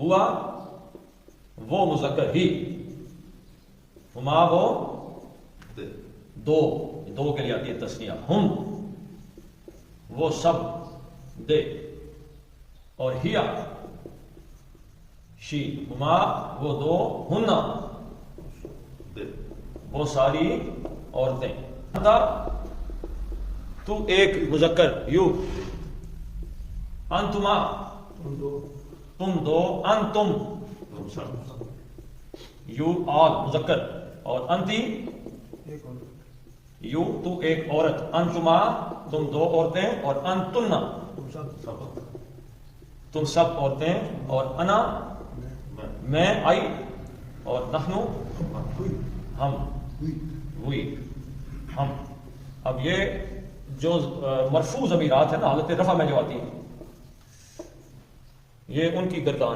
हुआ वो मुज़क्कर ही, हुमा वो दो, दो के लिए आती है तस्निया, हम वो सब दे, और हिया शी, हुमा वो दो, हुन्ना वो सारी औरतें। तू एक मुज़क्कर यू, अंतुमा तुम दो, अंतुम यू ऑल मुज़क्कर, और अंती यू तू एक औरत, अंतुमा तुम दो औरतें, और अंतुन्ना तुम सब औरतें, और अना मैं आई, और नहनु हम, हुई हम। अब ये जो मरफू ज़मीरात है ना हालत रफ़ा में जो आती है, ये उनकी गर्दान